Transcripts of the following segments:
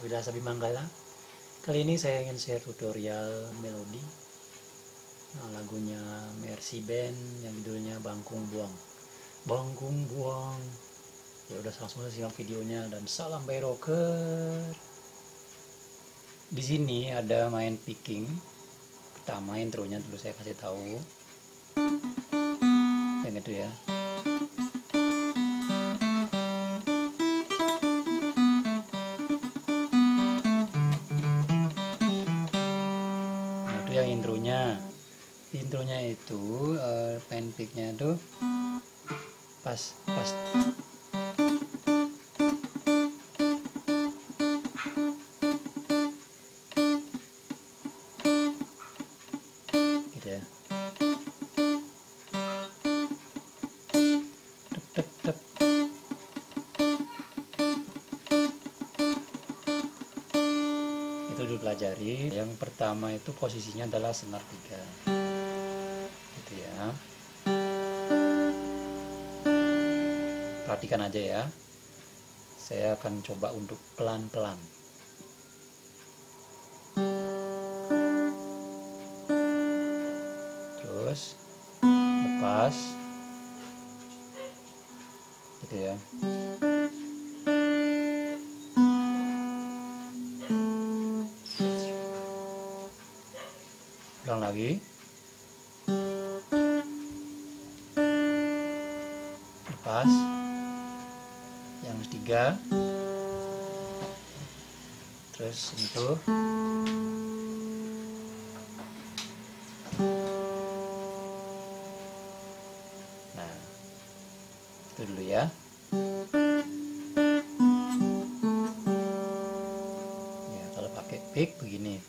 Widasa Bimanggala. Kali ini saya ingin share tutorial melodi lagunya Mercy Band yang judulnya Bangkung Buang. Bangkung Buang. Ya udah, langsung saja simak videonya dan salam Bayroker. Di sini ada main picking. Pertama intronya dulu saya kasih tahu. Yang itu ya. Yang intronya itu main picknya itu pas gitu ya. Tep, tep, tep. Itu dipelajari. Yang pertama itu posisinya adalah senar 3 gitu ya. Perhatikan aja ya, saya akan coba untuk pelan-pelan. Terus lepas gitu ya. Ulang lagi. Lepas yang 3, terus sentuh. Nah, itu dulu ya. Ya, kalau pakai pick begini.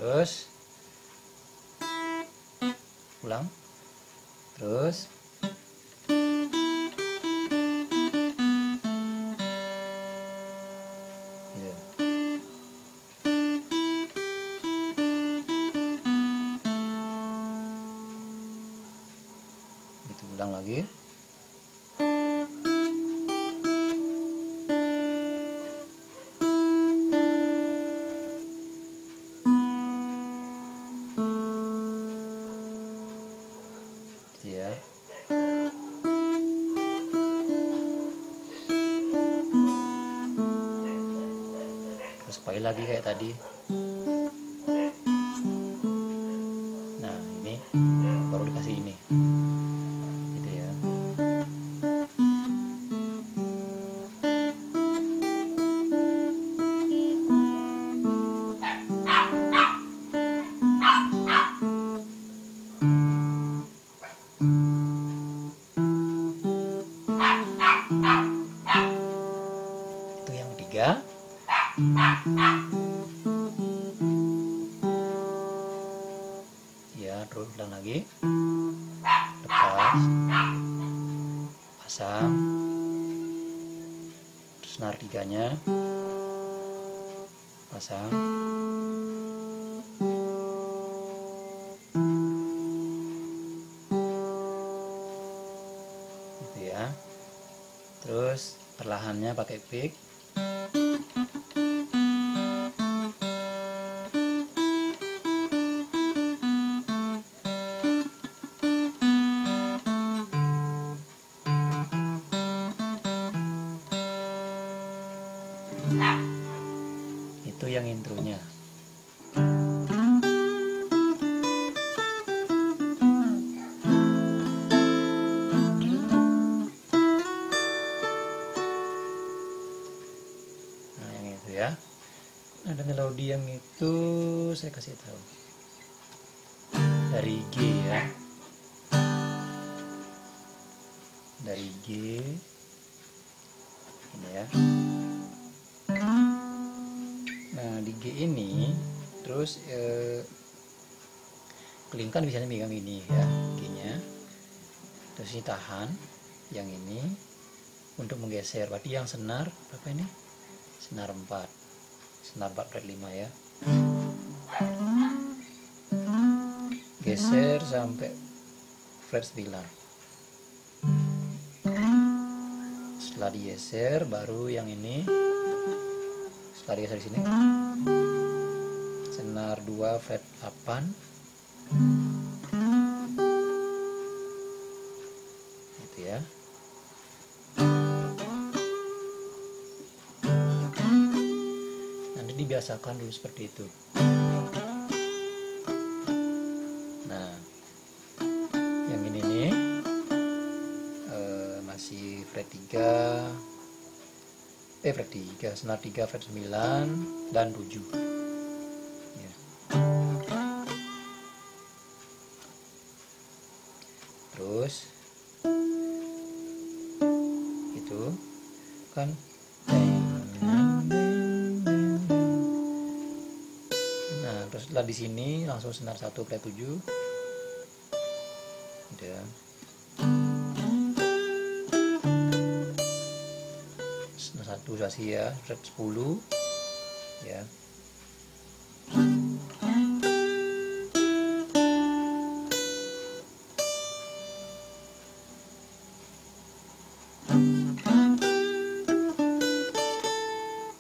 Terus ulang, terus ya. Gitu, ulang lagi. Ya. Terus sekali lagi kayak tadi. Nah, ini baru dikasih ini gitu ya. Itu yang ketiga. Ya, terus ulang lagi. Lepas, pasang, terus senar 3-nya pasang. Gitu ya. Terus perlahannya pakai pick. Itu yang intronya. Nah, yang itu ya. Ada melodi yang itu saya kasih tahu. Dari G ya. Dari G. Ini ya. Nah, di G ini terus kelingkan bisa megang ini ya, G-nya. Terus ini tahan yang ini untuk menggeser. Berarti yang senar berapa ini? Senar 4. Senar 4 fret 5 ya. Geser sampai fret 9. Setelah digeser baru yang ini, setelah digeser di sini senar 2 fret 8 gitu ya. Nanti dibiasakan dulu seperti itu. Nah, yang ini nih masih fret 3, fret 3, senar 3 fret 9 dan 7 ya. Terus itu kan, nah terus setelah di sini langsung senar 1 fret 7 udah. Senar 1 sasi ya, fret 10 ya.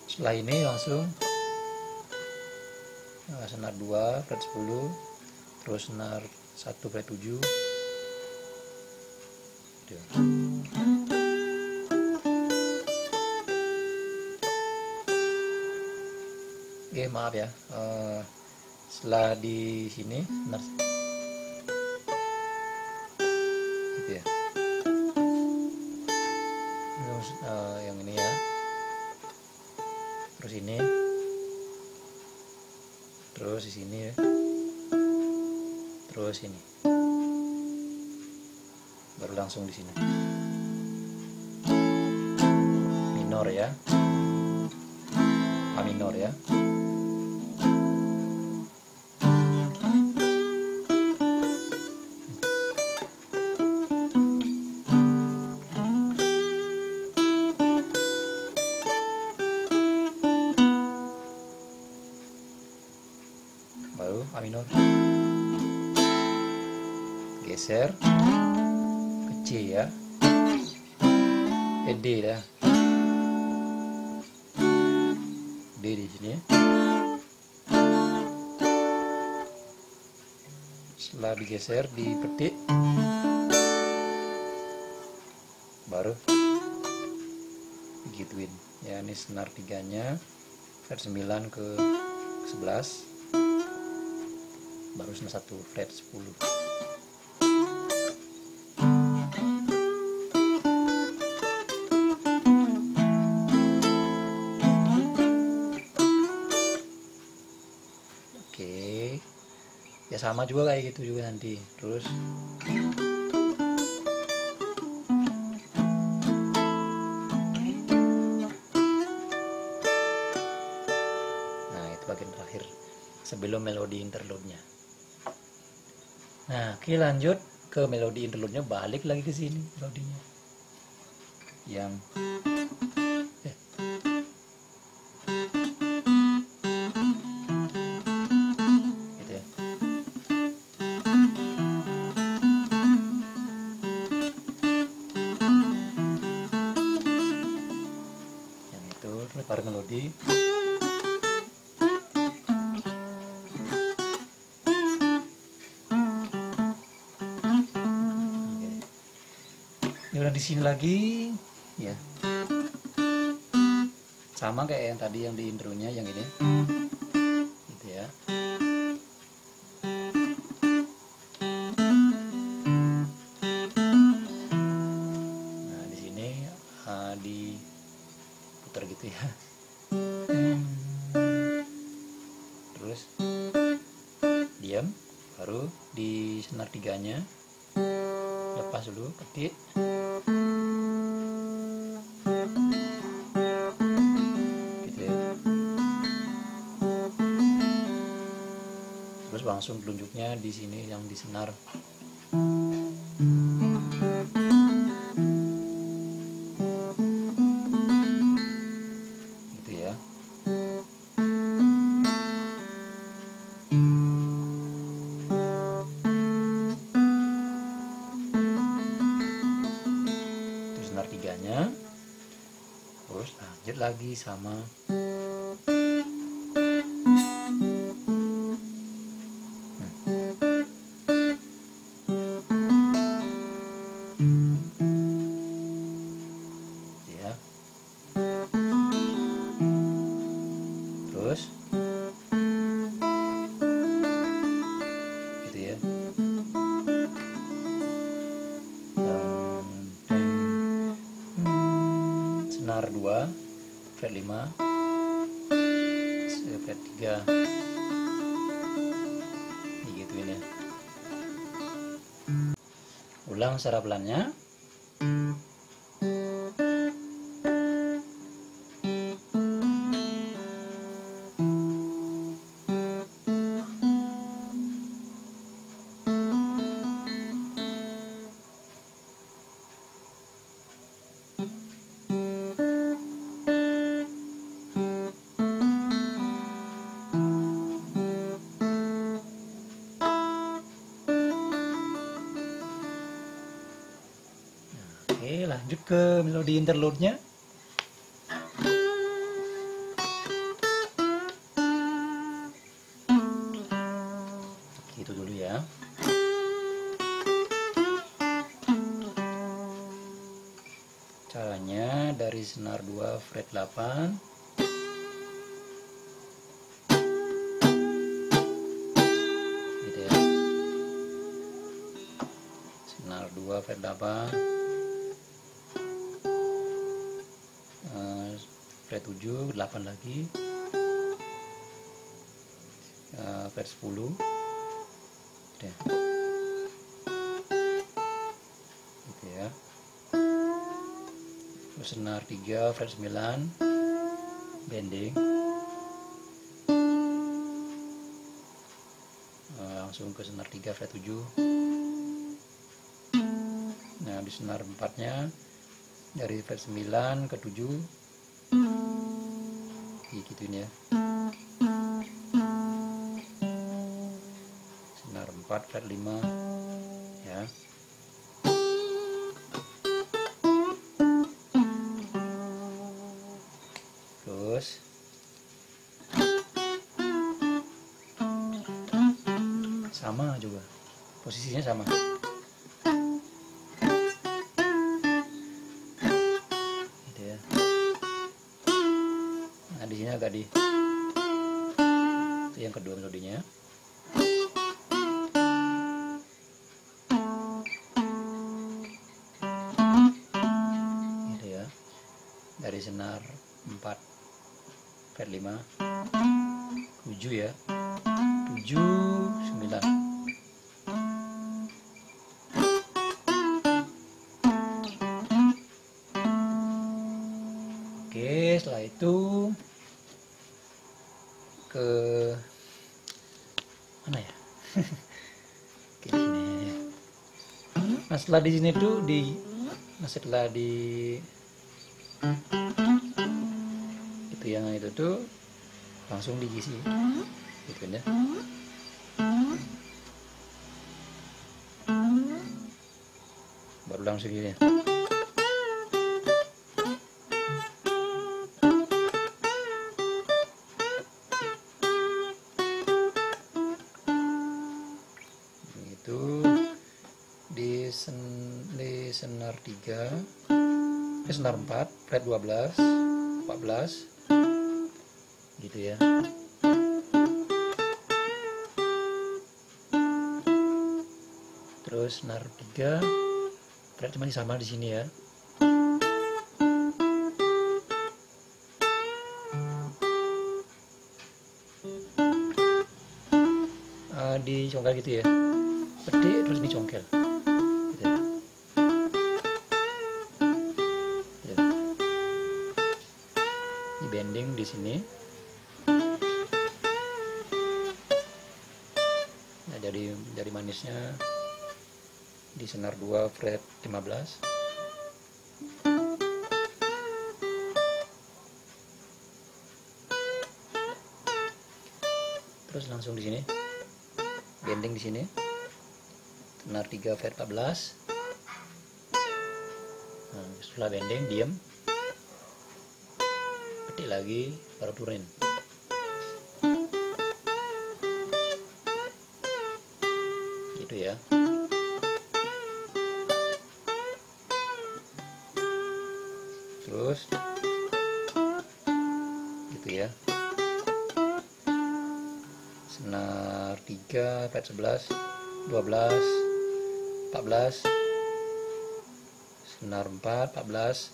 Setelah ini langsung senar 2 fret 10, terus senar 1 fret 7 udah. Oke, maaf ya, setelah di sini senar gitu ya. Terus yang ini ya, terus ini, terus di sini ya, terus ini, baru langsung di sini minor ya, A minor ya. Baru A minor, geser ke C ya, D ya, D di sini. Setelah digeser dipetik, baru gituin ya. Ini senar 3-nya fret 9 ke 11, baru senar 1 fret 10. Oke, ya sama juga kayak gitu juga nanti. Terus nah itu bagian terakhir sebelum melodi interlude-nya. Nah, oke, lanjut ke melodi interlude-nya, balik lagi ke sini melodinya. Yang gitu ya. Yang itu terus baru melodi. Ini udah di sini lagi ya, sama kayak yang tadi yang di intronya, yang ini gitu ya. Nah di sini diputar gitu ya, terus diam, baru di senar 3-nya lepas dulu, petik, gitu ya. Terus langsung telunjuknya di sini yang di senar. Gitu ya. Senar 3-nya lagi sama. Ya. Terus gitu ya. Senar 2 fret 5 fret 3 digituin ya. Ulang secara pelannya. Oke, lanjut ke melodi interlude-nya. Gitu dulu ya. Caranya dari senar 2 fret 8, gitu ya. Senar 2 fret 8, fret 7, 8 lagi, fret 10, deh. Gitu ya. Terus senar 3 fret 9, bending, langsung ke senar 3 fret 7. Nah, di senar 4 nya dari fret 9 ke 7 gituin ya. Senar 4 fret 5 ya. Terus sama juga, posisinya sama. Gitu ya. Nah, di sini agak di itu yang kedua melodinya. Gitu ya. Dari senar 4 fret 5 7 ya. 7 9. Oke, setelah itu ke mana ya? Oke, sini. Nah, setelah di sini tuh setelah di itu yang itu tuh langsung diisi gitu kan ya. Baru langsung gini. Itu di senar 3, senar 4 fret 12 14 gitu ya. Terus senar 3 fret cuma sama di sini ya. Dicongkel gitu ya, petik terus dicongkel gitu ya. Ya. Ini bending di sini. Nah, dari manisnya di senar 2 fret 15. Terus langsung di sini bending di sini senar 3 fret 14. Nah, setelah bending diam. ketik lagi, baru turunin. Gitu ya. Terus gitu ya. Senar 3 fret 11, 12, 14, senar 4, 14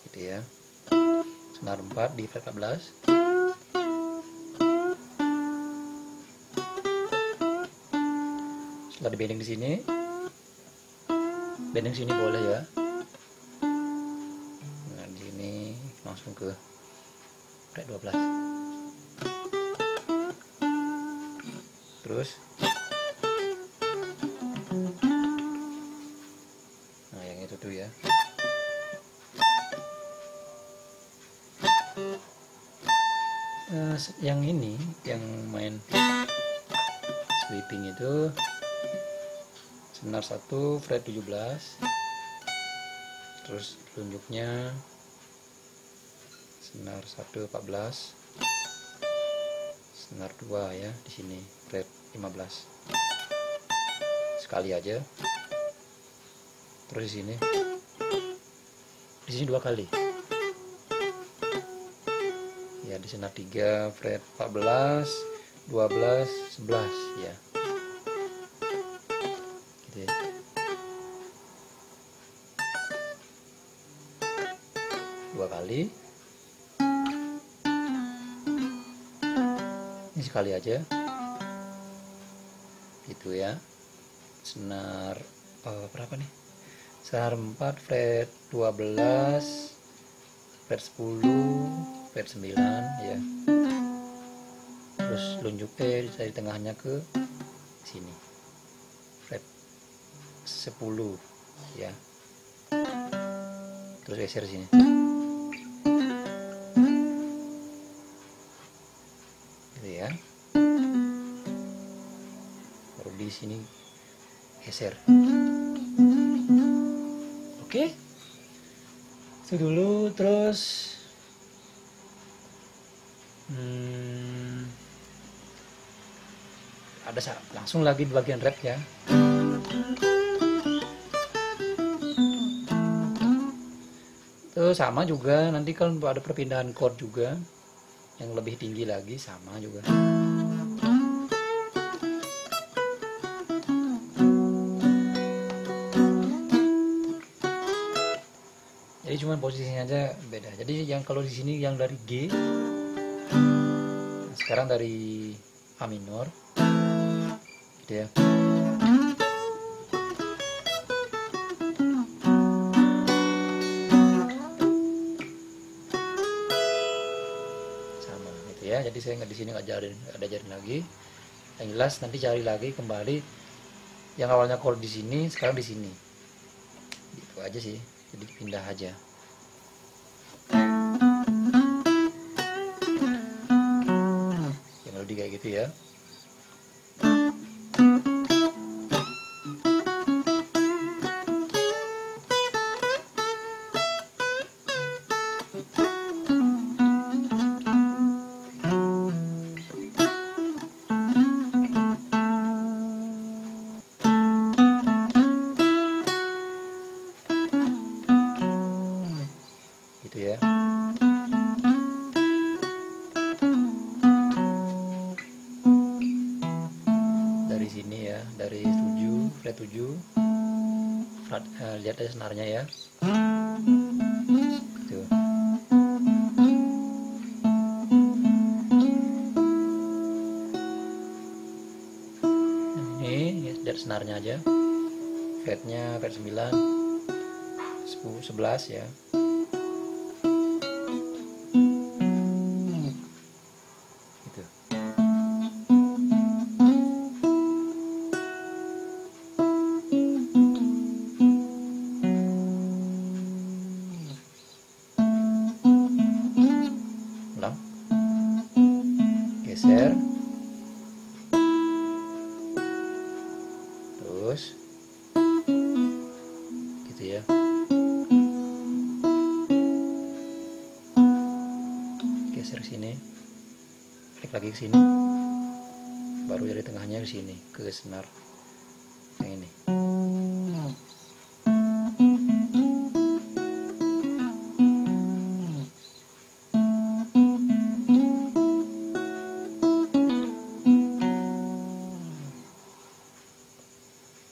gitu ya. Senar 4 di fret 14. Setelah di bending di sini, bending sini boleh ya. Nah, di sini langsung ke fret 12. Terus nah yang itu tuh ya. Yang ini yang main sweeping itu senar 1 fret 17, terus tunjuknya senar 1 14, senar 2 ya di sini fret 15. Sekali aja. Terus di sini 2 kali. Ya di senar 3 fret 14, 12, 11 ya. Gitu ya. Dua kali. Ini sekali aja. Gitu ya. Senar berapa nih? Senar 4 fret 12, fret 10, fret 9 ya. Terus lunjuk dari tengahnya ke sini. Fret 10 ya. Terus geser sini. Gitu ya. Baru di sini geser. Oke. Itu dulu. Terus ada langsung lagi di bagian rep ya. Itu sama juga, nanti kalau ada perpindahan chord juga yang lebih tinggi lagi sama juga. Jadi cuman posisinya aja beda. Jadi yang kalau di sini yang dari G, sekarang dari A minor, gitu ya. Sama gitu ya. Jadi saya nggak di sini nggak ajarin lagi. Yang jelas nanti cari lagi kembali yang awalnya chord di sini, sekarang di sini. Gitu aja sih. Jadi pindah aja. Ya melodi kayak gitu ya. Gitu ya. Dari sini ya, dari 7 fret 7. Lihat aja senarnya ya. Tuh. Ini lihat senarnya aja. Fretnya fret 9, 10, 11 ya. Geser, terus gitu ya. geser ke sini, klik lagi ke sini, baru dari tengahnya ke sini ke senar yang ini.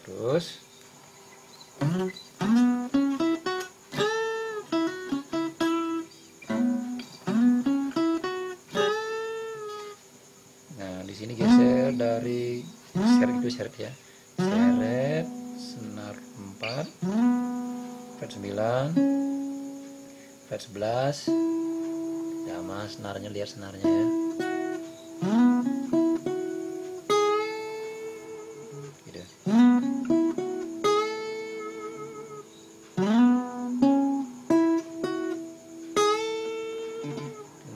Terus nah di sini geser dari seret itu seret ya, seret senar 4 fret 9 fret 11 ya, mas senarnya, lihat senarnya ya, gitu.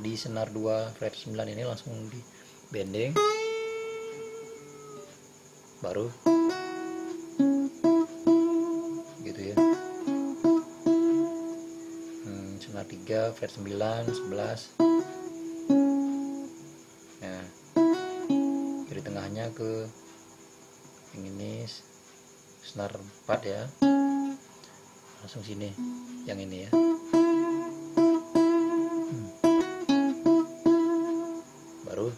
Di senar 2 fret 9 ini langsung di bending, baru gitu ya. Senar 3 fret 9 11. Nah dari tengahnya ke yang ini senar 4 ya, langsung sini yang ini ya. Baru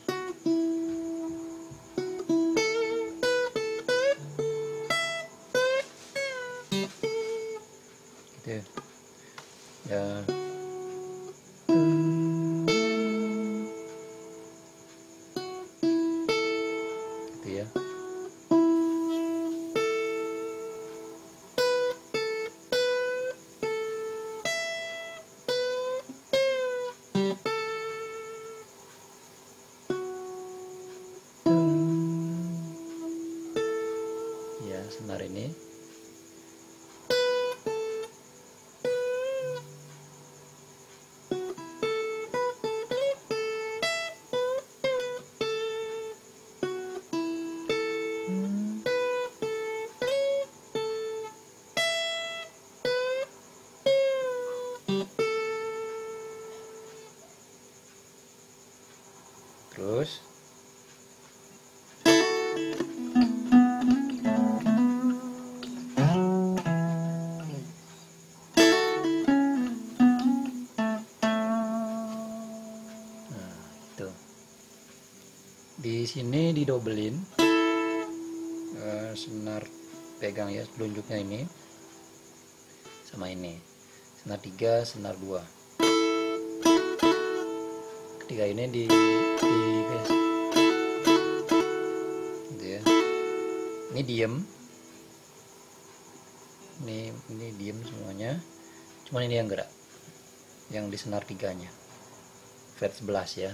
gitu ya. Gitu ya. Ya, senar ini. Terus di sini didobelin senar, pegang ya telunjuknya ini sama ini, senar 3 senar 2, ketiga ini di guys gitu ya. Ini diem, ini diem semuanya, cuman ini yang gerak, yang di senar 3 nya fret 11 ya,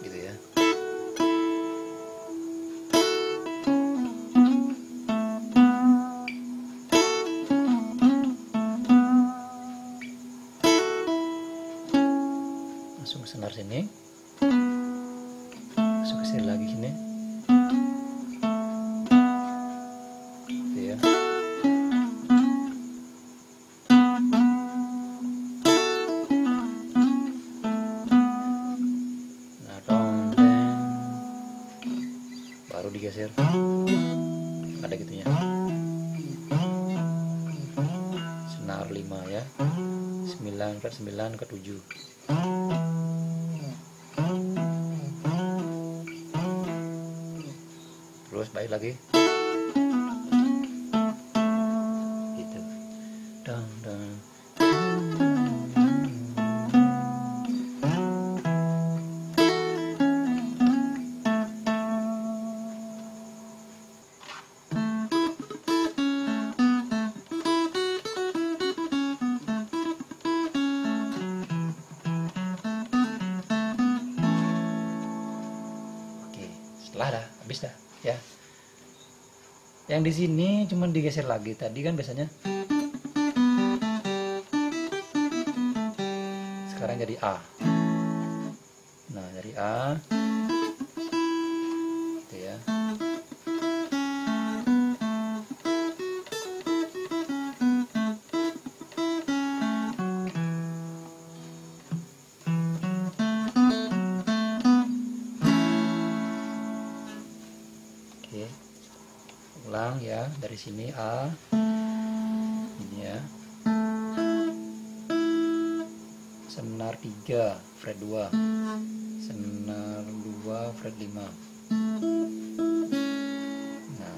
gitu ya. Langsung ke senar sini, langsung ke sini lagi sini, gitu ya. Nah, baru digeser, ada gitunya. Senar 5 ya, 9 fret 9 ke 7. Terus balik lagi gitu, dang dang. Oke, setelah dah habis dah ya. Yang di sini cuman digeser lagi, tadi kan biasanya, sekarang jadi A. Nah dari A gitu ya. ya, dari sini A ini ya, senar 3 fret 2, senar 2 fret 5. Nah,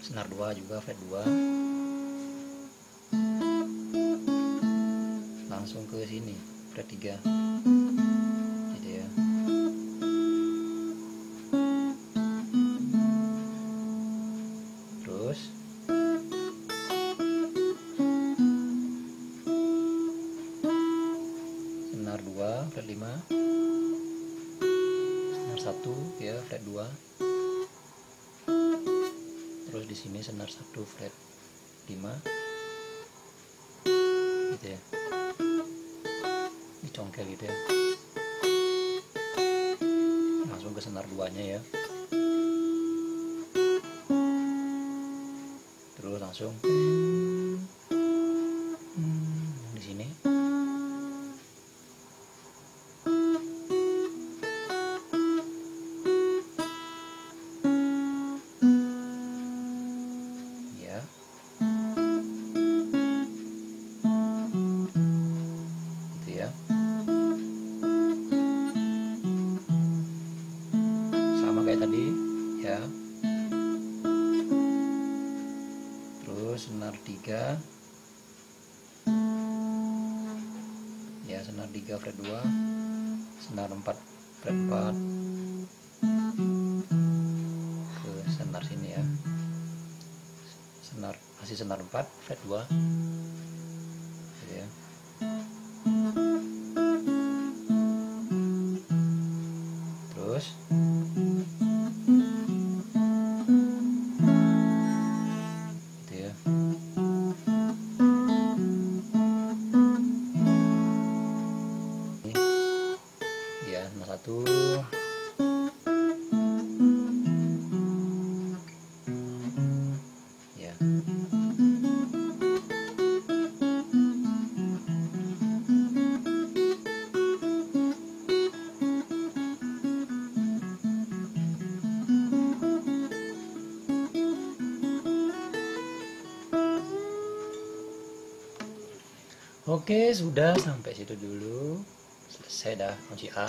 senar 2 juga fret 2, langsung ke sini fret 3 gitu ya. Terus senar 2 fret 5, senar 1 ya fret 2, terus di sini senar 1 fret 5 gitu ya, dicongkel gitu ya, langsung ke senar 2 nya ya, terus langsung di sini ya. Gitu ya, sama kayak tadi ya. Terus senar 3 ya, senar 3 fret 2, senar 4 fret 4 ke senar sini ya, senar masih senar 4 fret 2 gitu ya. Terus gitu ya, ya senar 1 ya. Oke, sudah sampai situ dulu. Selesai dah kunci A.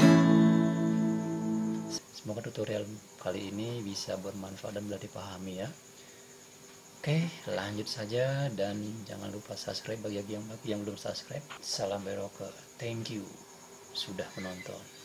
Semoga tutorial kali ini bisa bermanfaat dan mudah dipahami ya. Oke, lanjut saja dan jangan lupa subscribe bagi yang belum subscribe. Salam barokah. Thank you sudah menonton.